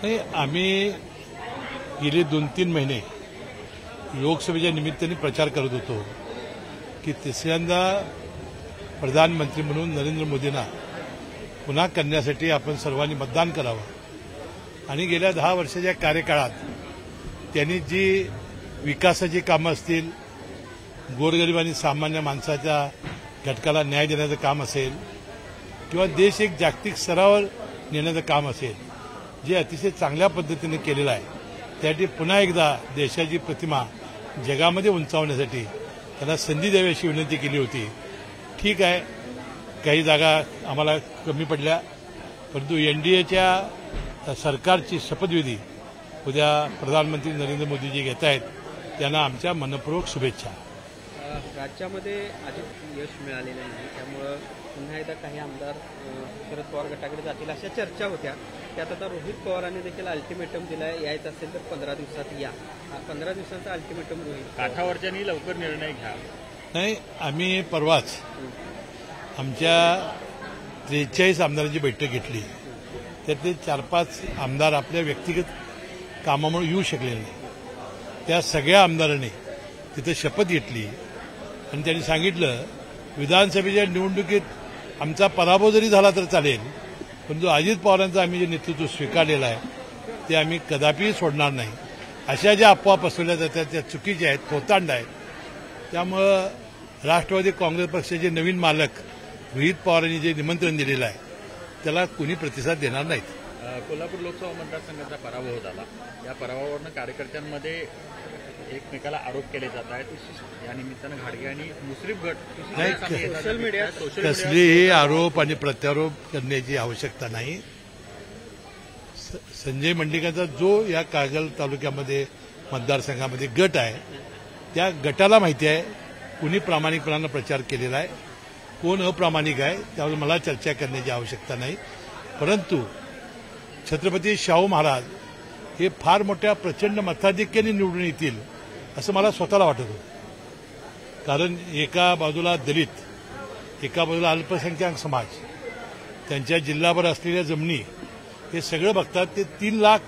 नाही, आम्ही गेले 2-3 महिने लोकसभेच्या निमित्ताने प्रचार करत होतो की तिसऱ्यांदा प्रधानमंत्री म्हणून नरेंद्र मोदींना पुन्हा करण्यासाठी आपण सर्वांनी मतदान करावं आणि गेल्या 10 वर्षाच्या कार्यकाळात त्यांनी जी विकासाची कामं असतील, गोरगरीब आणि सामान्य माणसाच्या घटकाला न्याय देण्याचं काम असेल किंवा देश एक जागतिक स्तरावर नेण्याचं काम असेल, जे अतिशय चांगल्या पद्धतीने केलेलं आहे, त्यासाठी पुन्हा एकदा देशाची प्रतिमा जगामध्ये उंचावण्यासाठी त्याला संधी द्यावी अशी विनंती केली होती. ठीक आहे, काही जागा आम्हाला कमी पडल्या, परंतु एनडीएच्या सरकारची शपथविधी उद्या प्रधानमंत्री नरेंद्र मोदीजी घेत आहेत, त्यांना आमच्या मनपूर्वक शुभेच्छा. राज्यामध्ये अजित यश मिळालेलं नाही, त्यामुळं पुन्हा एकदा काही आमदार शरद पवार गटाकडे जातील अशा चर्चा होत्या. त्यात आता रोहित पवारांनी देखील अल्टिमेटम दिलाय, यायचं असेल तर 15 दिवसात या. 15 दिवसांचा अल्टिमेटम रोहित काठावरच्यांनी लवकर निर्णय घ्या. नाही, आम्ही परवाच आमच्या 43 आमदारांची बैठक घेतली. त्यातले 4-5 आमदार आपल्या व्यक्तिगत कामामुळे येऊ शकलेले नाही. त्या सगळ्या आमदारांनी तिथं शपथ घेतली आणि त्यांनी सांगितलं विधानसभेच्या निवडणुकीत आमचा पराभव जरी झाला तर चालेल, परंतु अजित पवारांचं आम्ही जे नेतृत्व स्वीकारलेलं आहे ते आम्ही कदापि सोडणार नाही. अशा ज्या अफवा पसरवल्या जातात त्या चुकीच्या आहेत, खोतांड आहेत. त्यामुळं राष्ट्रवादी काँग्रेस पक्षाचे नवीन मालक रोहित पवारांनी जे निमंत्रण दिलेलं आहे त्याला कुणी प्रतिसाद देणार नाहीत. कोल्हापूर लोकसभा मतदारसंघाचा पराभव झाला, या पराभवावरनं कार्यकर्त्यांमध्ये एकमेकाला आरोप केले जात आहेत. या निमित्तानं घाडगे आणि मुश्रीफ गट सोशल मीडिया कसलेही आरोप आणि प्रत्यारोप करण्याची आवश्यकता नाही. संजय मंडलिकांचा जो या कागल तालुक्यामध्ये मतदारसंघामध्ये गट आहे त्या गटाला माहिती आहे कुणी प्रामाणिकपणानं प्रचार केलेला आहे, कोण अप्रामाणिक आहे, त्यावर मला चर्चा करण्याची आवश्यकता नाही. परंतु छत्रपती शाहू महाराज हे फार मोठ्या प्रचंड मताधिक्याने निवडून येतील असं मला स्वतःला वाटत होतं. कारण एका बाजूला दलित, एका बाजूला अल्पसंख्याक समाज, त्यांच्या जिल्हाभर असलेल्या जमिनी, हे सगळं बघतात. ते 3 लाख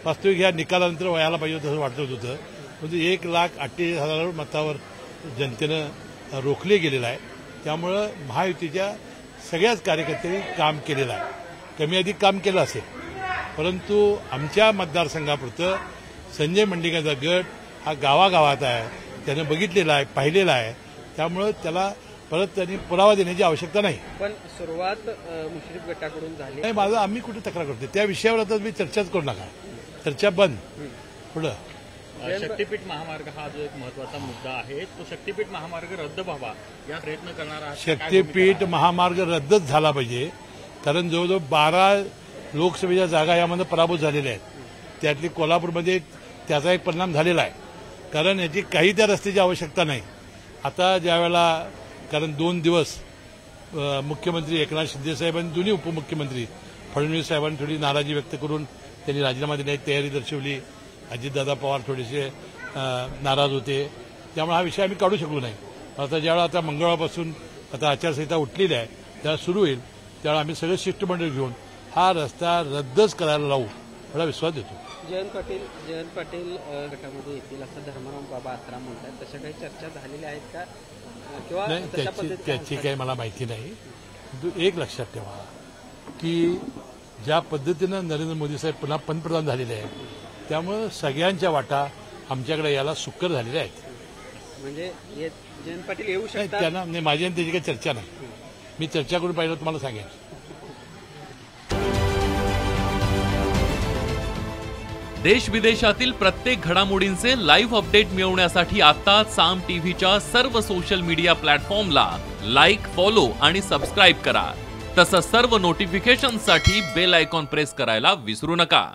वास्तविक ह्या निकालानंतर व्हायला पाहिजे तसं वाटत होतं, परंतु 1,48,000 मतावर जनतेनं रोखले गेलेलं आहे. त्यामुळं महायुतीच्या सगळ्याच कार्यकर्त्यांनी काम केलेलं आहे. कमी अधिक काम केलं असेल, परंतु आमच्या मतदारसंघापुरतं संजय मंडलिकांचा गट हा गावागावात आहे, त्याने बघितलेला आहे, पाहिलेला आहे. त्यामुळं त्याला परत त्यांनी पुरावा देण्याची आवश्यकता नाही. पण सुरुवात मुश्रीफ गटाकडून झाली नाही, माझं आम्ही कुठे तक्रार करतो त्या विषयावर आता मी चर्चाच करू नका. चर्चा बंद. पुढं शक्तीपीठ महामार्ग हा जो एक महत्वाचा मुद्दा आहे, तो शक्तीपीठ महामार्ग रद्द व्हावा या प्रयत्न करणार आहात. शक्तीपीठ महामार्ग रद्दच झाला पाहिजे, कारण जवळजवळ 12 लोकसभेच्या जागा यामध्ये पराभूत झालेल्या आहेत. त्यातली कोल्हापूरमध्ये त्याचा एक परिणाम झालेला आहे, कारण याची काही त्या रस्त्याची आवश्यकता नाही. आता ज्यावेळेला कारण 2 दिवस मुख्यमंत्री एकनाथ शिंदेसाहेब आणि दोन्ही उपमुख्यमंत्री फडणवीस साहेबांनी थोडी नाराजी व्यक्त करून त्यांनी राजीनामा देण्याची तयारी दर्शवली. अजितदादा पवार थोडेसे नाराज होते, त्यामुळे हा विषय आम्ही काढू शकलो नाही. आता ज्यावेळेला आता मंगळवारपासून आता आचारसंहिता उठलेली आहे, त्याला सुरू होईल, त्यावेळेला आम्ही सगळे शिष्टमंडळ घेऊन हा रस्ता रद्दच करायला लावू एवढा विश्वास देतो. जयंत पाटील गटामध्ये येतील असं धर्मराव बाबा आत्रा म्हणतात, तशा काही चर्चा झालेल्या आहेत का? किंवा त्याची काही मला माहिती नाही. परंतु एक लक्षात ठेवा की ज्या पद्धतीनं नरेंद्र मोदी साहेब पुन्हा पंतप्रधान झालेले आहेत, त्यामुळे सगळ्यांच्या वाटा आमच्याकडे यायला सुकर झालेल्या आहेत. म्हणजे जयंत पाटील येऊ शकतात त्यांना नाही, माझी आणि त्याची काही चर्चा नाही. मी चर्चा करून पाहिलं तुम्हाला सांगेन. देश विदेशातील प्रत्येक घडामोडींचे लाईव्ह अपडेट मिळवण्यासाठी आता साम टीव्हीच्या सर्व सोशल मीडिया प्लॅटफॉर्मला लाईक, फॉलो आणि सबस्क्राईब करा. तसंच सर्व नोटिफिकेशनसाठी बेल आयकॉन प्रेस करायला विसरू नका.